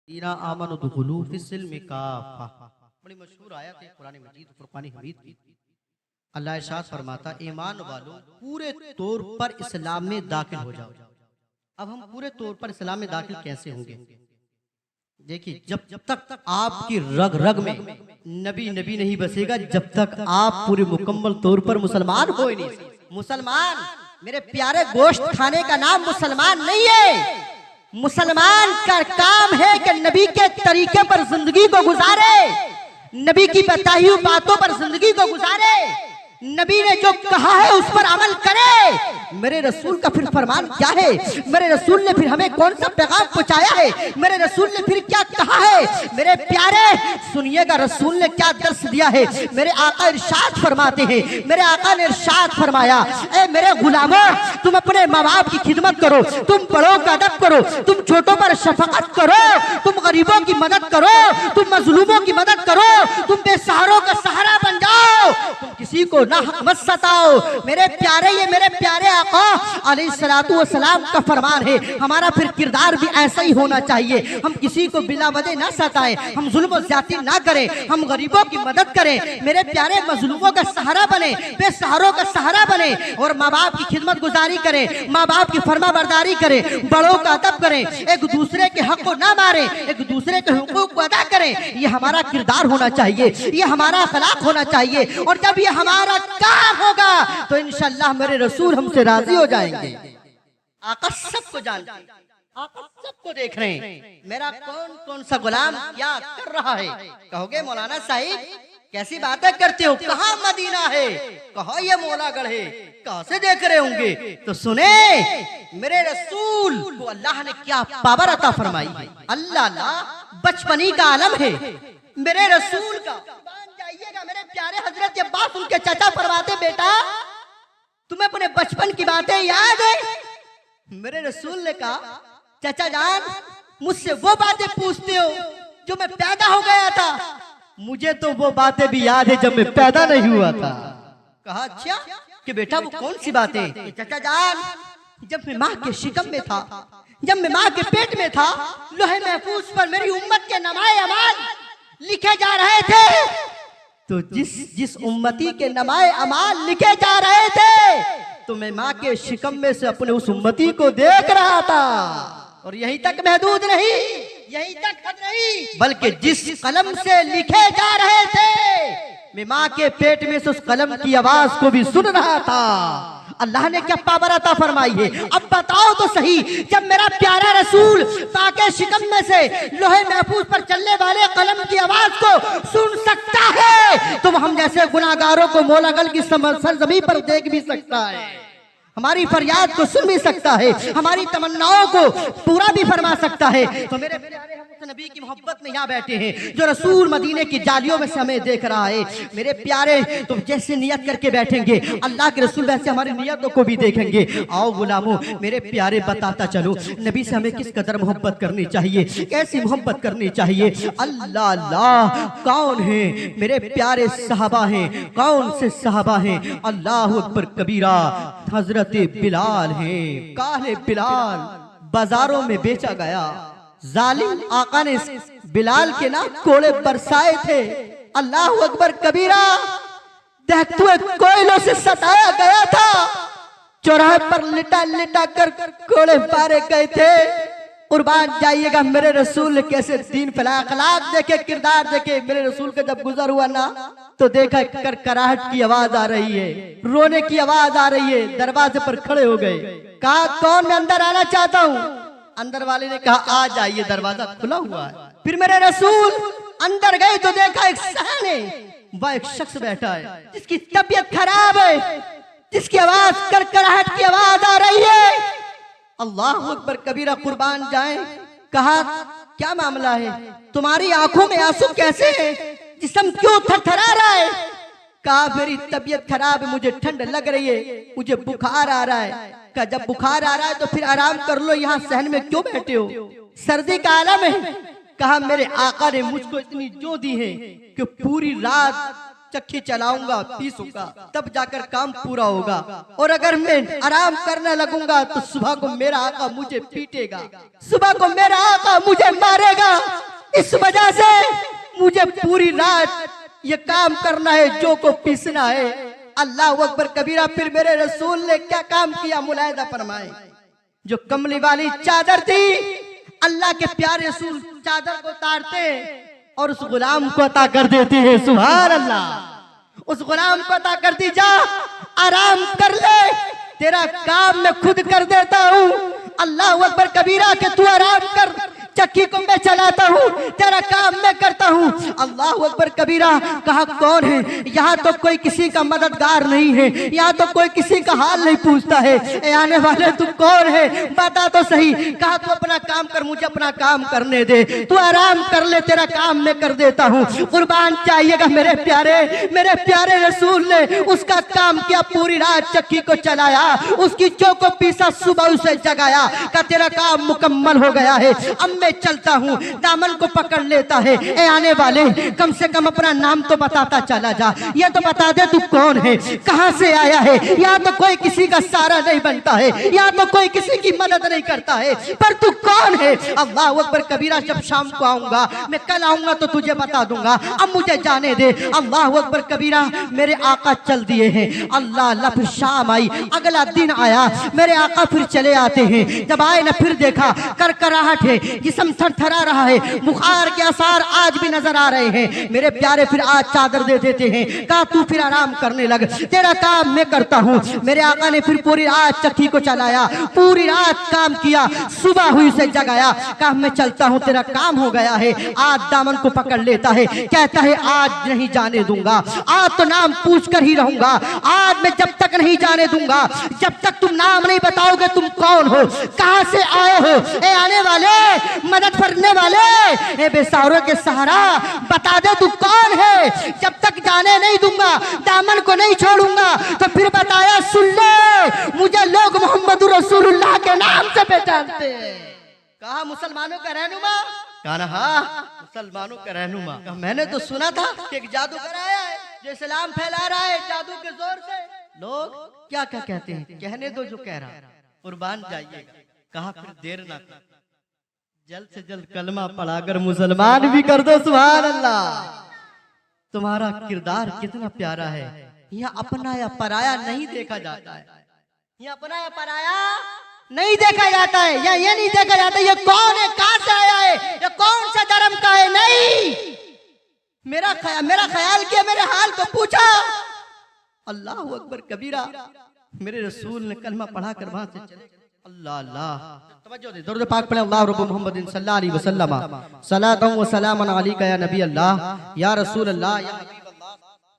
दीना आमनु दुखुलू फिस्सिल्मि काफ़ा। बड़ी मशहूर आयत है कुरान मजीद फुरकान हमीद की। अल्लाह इरशाद फरमाता, ईमान वालों पूरे तौर पर इस्लाम में दाखिल हो जाओ। अब हम पूरे तौर पर इस्लाम में दाखिल कैसे होंगे? देखिए, जब तक आपकी रग रग में नबी नबी नहीं बसेगा, जब तक आप पूरे मुकम्मल तौर पर मुसलमान हो ही नहीं। मुसलमान मेरे प्यारे, गोश्त खाने का नाम मुसलमान नहीं है। मुसलमान का काम है कि नबी के तरीके पर जिंदगी को गुजारे, नबी की बताई हुई बातों पर जिंदगी को गुजारे, नबी ने जो कहा है उस पर अमल करे। मेरे रसूल का फिर फरमान क्या है? मेरे रसूल ने फिर हमें कौन सा पैगाम पहुंचाया है? मेरे रसूल ने फिर क्या कहा है? मेरे प्यारे सुनिएगा, रसूल ने क्या दर्श दिया है। मेरे आका इरशाद फरमाते हैं, मेरे आका ने इरशाद फरमाया, ए मेरे गुलामों, तुम अपने माँ बाप की खिदमत करो, तुम बड़ों का अदब करो, तुम छोटों पर शफकत करो, तुम गरीबों की मदद करो, तुम मजलूमों की मदद करो, तुम बेसहारों का सहारा बन जाओ, तुम किसी को ना मत सताओ। मेरे प्यारे, ये मेरे प्यारे आका अलैहिस्सलातु वस्सलाम का फरमान है। हमारा फिर किरदार भी ऐसा ही होना चाहिए। हम किसी को बिला वजह ना सताएं, हम जुल्म ज्यादती ना करें, हम गरीबों की मदद करें। मेरे प्यारे, मजलूमों का सहारा बने, बेसहारों का सहारा बने, और माँ बाप की खिदमत गुजारी करें, माँ बाप की फरमा बरदारी करें, बड़ों का अदब करें, एक दूसरे के हक को ना मारें, एक दूसरे के हुकूक को अदा करें। ये हमारा किरदार होना चाहिए, ये हमारा अखलाक होना चाहिए। और जब ये हमारा काम होगा तो इंशाअल्लाह मेरे रसूल हमसे राजी हो जाएंगे। आका सबको जानते हैं, आका सबको देख रहे हैं, मेरा कौन कौन सा गुलाम क्या कर रहा है। कहोगे मौलाना साहिब कैसी बातें करते हो, कहाँ मदीना है, कहाँ ये मौलागढ़ है, कहाँ से देख रहे होंगे? तो सुने, मेरे रसूल को अल्लाह ने क्या पावर अता फरमाई है। अल्लाह बचपनी का आलम है मेरे रसूल का। जाइएगा मेरे प्यारे, हजरत अब्बास उनके चाचा फरमाते, बेटा तुम्हें अपने बचपन की बातें याद है? मेरे रसूल ने कहा, चाचा जान मुझसे वो बातें पूछते हो जो मैं पैदा हो गया था, मुझे तो वो बातें भी याद है जब मैं पैदा नहीं हुआ था। कहा अच्छा कि बेटा वो कौन सी बातें? चाचा जान जब मैं माँ के शिकम में था, जब मैं माँ के पेट में था, लोहे महफूज पर मेरी उम्मत के नमाए अमाल लिखे जा रहे थे। तो जिस उम्मती के नमाए अमाल लिखे जा रहे थे, तो मैं माँ के शिकम में से अपने उस उम्मती को देख रहा था। और यहीं तक महदूद नहीं, यहीं तक नहीं, बल्कि जिस कलम से लिखे जा रहे थे, मैं माँ के पेट में से उस कलम की आवाज को भी सुन रहा था। अल्लाह ने क्या पावर अता फरमाई है। अब बताओ तो सही, जब मेरा प्यारा रसूल ताके शिकम में से लोहे महफूज पर चलने वाले कलम की आवाज को सुन सकता है, तो हम जैसे गुनाहगारों को मौलागढ़ की सरजमीन पर देख भी सकता है, हमारी फरियाद को सुन भी सकता है, हमारी तमन्नाओं को पूरा भी फरमा सकता है। तो मेरे प्यारे, हम उस नबी की मोहब्बत में यहाँ बैठे हैं जो रसूल मदीने की जालियों में से हमें देख रहा है। मेरे प्यारे, तो जैसे नियत करके बैठेंगे, अल्लाह के रसूल वैसे हमारी नियतों को भी देखेंगे। आओ गुलामों, मेरे प्यारे बताता चलो, नबी से हमें किस कदर मोहब्बत करनी चाहिए, कैसी मोहब्बत करनी चाहिए। अल्लाह अल्लाह कौन है मेरे प्यारे सहाबा हैं, कौन से सहाबा हैं? अल्लाह अकबर कबीरा, हजरत बिलाल है। काले बिलाल बाजारों में बेचा गया, जालिम आका ने बिलाल के ना कोड़े बरसाए थे। अल्लाह अकबर कबीरा, दहते हुए कोयलों से सताया गया था, चौराहे पर लिटा लिटा कर कोड़े मारे गए थे। कुर्बान जाइएगा, मेरे रसूल ने कैसे दीन फैलाया, अखलाक देखे, किरदार देखे। मेरे रसूल का जब गुजर हुआ ना, तो देखा कराहट की आवाज आ रही है, रोने की आवाज आ रही है, दरवाजे पर खड़े हो गए। कहा कौन, मैं अंदर आना चाहता हूँ। अंदर वाले ने कहा आ जाइए, दरवाजा खुला हुआ है। फिर मेरे रसूल अंदर गए तो देखा एक सहन है, वह एक शख्स बैठा है जिसकी तबीयत खराब है, जिसकी आवाज कराहट की आवाज आ रही है। अल्लाह अकबर कबीरा, कुर्बान जाए। कहा क्या मामला है, तुम्हारी आंखों में आंसू कैसे है, जिस्म क्यों थरथरा रहा है? कहा मेरी तबीयत खराब है, मुझे ठंड लग रही है, मुझे बुखार आ रहा है। कहा जब बुखार आ रहा है तो फिर आराम कर लो, यहाँ सहन में क्यों बैठे हो, सर्दी का आलम है। कहा मेरे आका ने मुझको इतनी जो दी है कि पूरी रात चक्की चलाऊंगा, पीसूंगा, तब जाकर काम पूरा होगा, और अगर मैं आराम करने लगूंगा तो सुबह को मेरा आका मुझे पीटेगा, सुबह को मेरा आका मुझे मारेगा। इस वजह से मुझे पूरी रात ये काम करना है, जो को पीसना है। अल्लाह अकबर कबीरा। फिर मेरे रसूल ने क्या काम किया, मुलाहिजा फरमाए। जो कमली वाली चादर थी, अल्लाह के प्यारे रसूल चादर को उतारते और उस गुलाम को अता कर देते हैं। सुभान अल्लाह। उस गुलाम को अता कर दी, जा आराम कर ले, तेरा काम मैं खुद कर देता हूँ। अल्लाह अकबर कबीरा के तू आराम कर, चक्की को मैं चलाता हूँ, तेरा काम मैं करता हूँ। अल्लाह अकबर कबीरा। कहा कौन है? यहाँ तो कोई किसी का मददगार नहीं है, यहाँ तो कोई किसी का हाल नहीं पूछता है। ए आने वाले तू कौन है, बता तो सही। कहा तू अपना काम कर, मुझे अपना काम करने दे, तू आराम कर ले, तेरा काम मैं कर देता हूँ। कुर्बान चाहिएगा मेरे प्यारे रसूल ने उसका काम किया, पूरी रात चक्की को चलाया, उसकी चौक को पीसा, सुबह उसे जगाया, का तेरा काम मुकम्मल हो गया है, अब मैं चलता हूँ। दामन को पकड़ लेता है। ए आने वाले, कम से कम अपना नाम तो बताता चला जा, ये तो बता दे तू कौन है, कहाँ से आया है। यहाँ तो कोई किसी का सहारा नहीं बनता है, यहाँ तो कोई किसी की मदद नहीं करता है, पर तू कौन है? अल्लाह अकबर कबीरा। जब शाम को आऊंगा, मैं कल आऊंगा तो तुझे बता दूंगा, अब मुझे जाने दे। अल्लाह अकबर कबीरा। मेरे आका चल दिए हैं। अल्लाह अल्लाह। फिर शाम आई, अगला दिन आया, मेरे आका फिर चले आते हैं। जब आए ना, फिर देखा करकराहट है, जिस्म थरथरा रहा है, बुखार के आसार आज भी नजर आ रहे हैं। मेरे प्यारे फिर आज चादर दे देते हैं। कहा तू फिर आराम करने लग, तेरा काम मैं करता हूँ। मेरे आका ने फिर पूरी रात चक्की को चलाया, पूरी रात काम किया, सुबह हुई से जगाया। कहा मैं चलता हूँ, तेरा काम हो गया है। आज दामन को पकड़ लेता है, कहता है आज नहीं जाने दूंगा, आज तो नाम पूछ कर ही रहूंगा, आज मैं जब तक नहीं जाने दूंगा, जब तक तुम नाम नहीं बताओगे तुम कौन हो, कहां से आए हो। ए आने वाले, मदद करने वाले, ए बेसहारों के सहारा, बता दे तू कौन है। जब तक जाने नहीं दूंगा, दामन को नहीं छोड़ूंगा। तो फिर बताया, सुन ले, मुझे लोग मोहम्मद रसूलुल्लाह के नाम से पहचानते हैं। कहा मुसलमानों का रहनुमा। कहा हाँ, मुसलमानों का रहनुमा। कहा मैंने तो सुना था कि एक जादूगर आया है जो इस्लाम फैला रहा है जादू के जोर से। लोग क्या क्या कहते हैं, कहने दो जो कह रहा है, कुर्बान जाइएगा। कहा फिर देर ना कर, जल्द से जल्द कलमा पढ़ाकर मुसलमान भी कर दो। सुभान अल्लाह। तुम्हारा किरदार कितना प्यारा है। यहाँ अपना या पराया नहीं देखा जाता है, यहाँ अपना या पराया नहीं देखा जाता है, या ये नहीं देखा जाता ये कौन है, कहां से आया है, ये कौन सा धर्म का है। नहीं, मेरा ख्याल किया, मेरे हाल को पूछा। अल्लाह अकबर कबीरा। मेरे रसूल ने कलमा पढ़ा कर वहां से चले। अल्लाह अल्लाह। तवज्जो दे, दरूद पाक पढ़े। अल्लाह रब्बु मुहम्मदिन सल्लल्लाहु अलैहि वसल्लम, सलातु व सलामुन अलैका या नबी अल्लाह, या रसूल अल्लाह, या हबीब अल्लाह।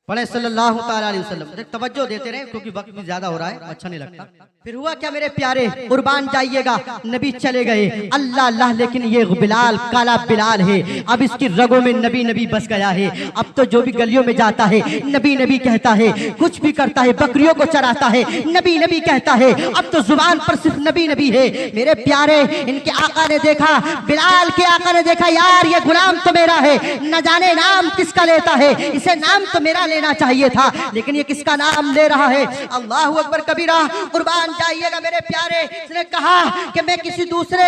पढ़े सल्लल्लाहु ताला अलैहि वसल्लम। तवज्जो देते रहे क्योंकि वक्त भी ज्यादा हो रहा है, अच्छा नहीं लगता। फिर हुआ क्या मेरे प्यारे, कुर्बान जाइएगा। नबी चले गए, अल्लाह अल्लाह। लेकिन ये बिलाल, काला बिलाल है, अब इसकी रगों में नबी नबी बस गया है। अब तो जो भी गलियों में जाता है नबी नबी कहता है, कुछ भी करता है, बकरियों को चराता है नबी नबी कहता है। अब तो जुबान पर सिर्फ नबी नबी है। मेरे प्यारे, इनके आका ने देखा, बिलाल के आका ने देखा, यार ये गुलाम तो मेरा है, न जाने नाम किसका लेता है, इसे नाम तो मेरा लेना चाहिए था, लेकिन ये किसका नाम ले रहा है। अल्लाह अकबर कबीरा। कुर्बान जाइएगा मेरे प्यारे। इसने कहा कि मैं किसी दूसरे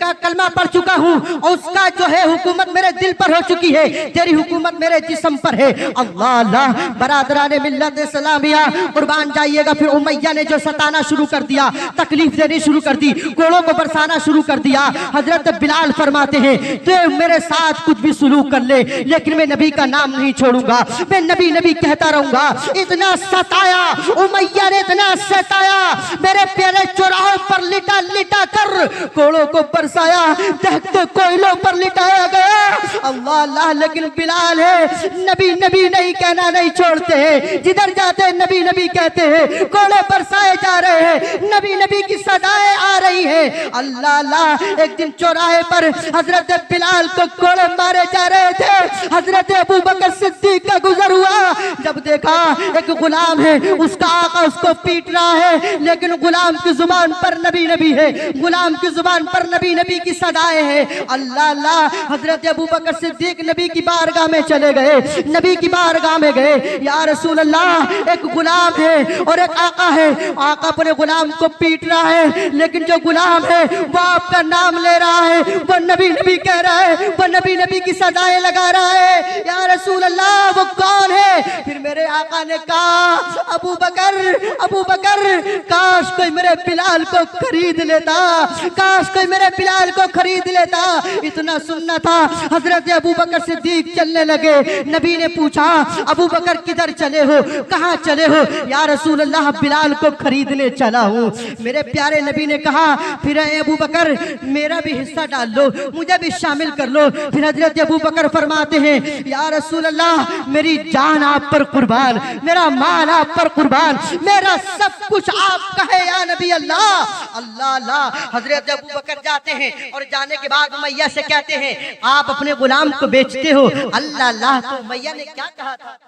का कलमा पढ़ चुका हूँ और उसका जो है हुकूमत मेरे दिल पर हो चुकी है, तेरी हुकूमत मेरे जिस्म पर है। अल्लाह अल्लाह। बरादराने मिल्लत इस्लामिया, कुर्बान जाइएगा। फिर उमैया ने जो सताना शुरू कर दिया, तकलीफ देनी शुरू कर दी, कोड़ों को बरसाना शुरू कर दिया। हजरत बिलाल फरमाते हैं, तो मेरे साथ कुछ भी सुलूक कर ले, लेकिन मैं नबी का नाम नहीं छोड़ूंगा, मैं नबी नबी कहता रहूंगा। इतना सताया उमैया ने, इतना सताया, मेरे प्यारे चौराहों पर लिटा लिटा कर कोड़ों को बरसाया, दहकते कोयलों पर लिटाया गया। अल्लाह अल्लाह। लेकिन बिलाल है, नबी नबी नहीं कहना नहीं छोड़ते हैं, जिधर जाते हैं नबी नबी कहते हैं, कोड़े बरसाए जा रहे हैं, नबी नबी की सदाएं आ रही हैं। अल्लाह अल्लाह। एक दिन चौराहे पर हजरत बिलाल को कोड़े मारे जा रहे थे, हजरत अबू बकर सिद्दीक का गुजर हुआ। जब देखा एक गुलाम है, उसका आका उसको पीट रहा है, लेकिन गुलाम की जुबान पर नबी नबी है, गुलाम की जुबान पर नबी नबी की सदाएं हैं। अल्लाह अल्लाह, हजरत अबू बकर सिद्दीक नबी की बारगाह में चले गए, नबी की बारगाह में गए। या रसूल अल्लाह, एक गुलाम है और एक आका है, आका अपने गुलाम को पीट रहा है, लेकिन जो गुलाम है वो आपका नाम ले रहा है, वो नबी नबी कह रहा है, वो नबी नबी की सदाएं लगा रहा है। या रसूल अल्लाह, वो कौन है? फिर मेरे आका ने कहा, अबू बकर, अबू बकर, काश कोई मेरे बिलाल को खरीद लेता, काश कोई मेरे बिलाल को खरीद लेता। इतना सुनना था। हजरत अबू बकर सिद्दीक चलने लगे। नबी ने पूछा, अबू बकर किधर चले हो, कहाँ चले हो? या रसूल अल्लाह, बिलाल को खरीदने चला हूँ। मेरे प्यारे नबी ने कहा, फिर अबू बकर मेरा भी हिस्सा डाल लो, मुझे भी शामिल कर लो। फिर हजरत अबू बकर फरमाते हैं, या रसूल अल्लाह, मेरी जान आप पर कुर्बान, मेरा माल आप पर कुर्बान, मेरा सब कुछ आपका है या नबी अल्लाह। अल्लाह अल्लाह। हजरत अबू बकर जाते हैं और जाने के बाद मैया से कहते हैं, आप अपने गुलाम को बेचते हो? अल्लाह अल्लाह। तो मैया ने क्या कहा था,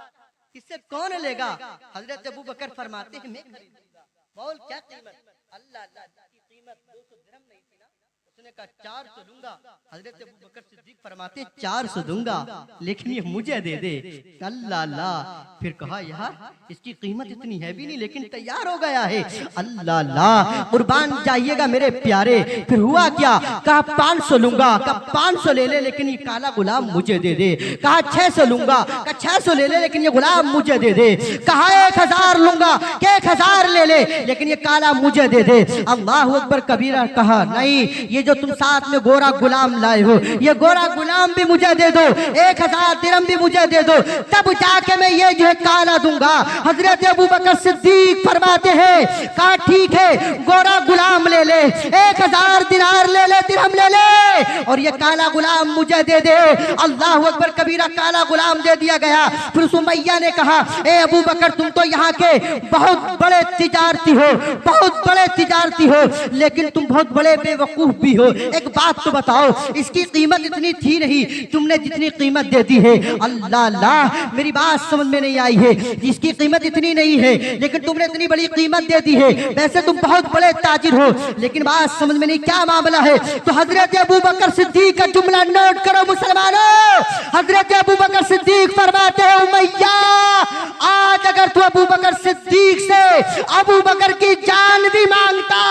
इससे कौन लेगा? हजरत अबू बकर फरमाते हैं, मैं खरीदूंगा। बोल क्या कीमत? अल्लाह अल्लाह, की कीमत 200 दिरहम नहीं थी ना? उसने कहा 400 दूंगा। हजरत अबू बकर सिद्दीक फरमाते 400 दूंगा, लेकिन ये मुझे दे दे। अल्लाह अल्लाह। फिर कहा, यार इसकी कीमत इतनी है भी नहीं, लेकिन तैयार हो गया है। अल्लाह अल्लाह, कुर्बान जाइएगा मेरे प्यारे। फिर हुआ क्या? कहा 500 लूंगा। कहा 500 ले ले, लेकिन ये काला गुलाम मुझे दे दे। कहा 600 लूंगा। कहा 600 ले ले, लेकिन ये गुलाम मुझे दे दे। कहा 1000 लूंगा। 1000 ले ले, लेकिन ये काला मुझे दे दे। अल्लाह अकबर कबीरा। कहा नहीं, ये जो तुम साथ में गोरा गुलाम लाए हो, ये गोरा गुलाम भी मुझे दे दो, 1000 दिरहम भी मुझे दे दो, तब जाके मैं ये जो है काला दूंगा। हजरत अबू बकर सिद्दीक फरमाते हैं, कहा ठीक है, गोरा गुलाम ले ले, 1000 दिनार ले ले, दिरहम ले ले, और ये काला गुलाम मुझे दे दे। अल्लाह अकबर कबीरा। काला गुलाम दे दिया गया। फिर सुमैया ने कहा, ए अबू बकर, तुम तो यहाँ के बहुत बड़े तिजारती हो, बहुत बड़े तिजारती हो, लेकिन तुम बहुत बड़े बेवकूफ भी हो। एक बात तो बताओ, इसकी कीमत इतनी थी नहीं, तुमने जितनी कीमत दे दी है। अल्लाह अल्लाह, मेरी बात समझ में नहीं आई है। इसकी कीमत इतनी नहीं है, लेकिन तुमने इतनी बड़ी कीमत दे दी है। वैसे तुम बहुत बड़े ताजिर हो, लेकिन बात समझ में नहीं, क्या मामला है? तो हजरत अबू बकर सिद्दीक का जुमला नोट करो मुसलमानों। हजरत अबू बकर सिद्दीक फरमाते हैं, उमैया, आज अगर तू अबू बकर सिद्दीक से अबू बकर की जान भी मांगता,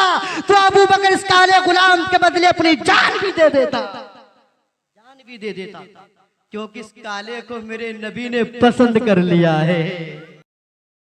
तो अबू बकर इस काले गुलाम के बदले अपनी जान भी दे देता, जान भी दे देता, क्योंकि इस काले को मेरे नबी ने पसंद कर लिया है।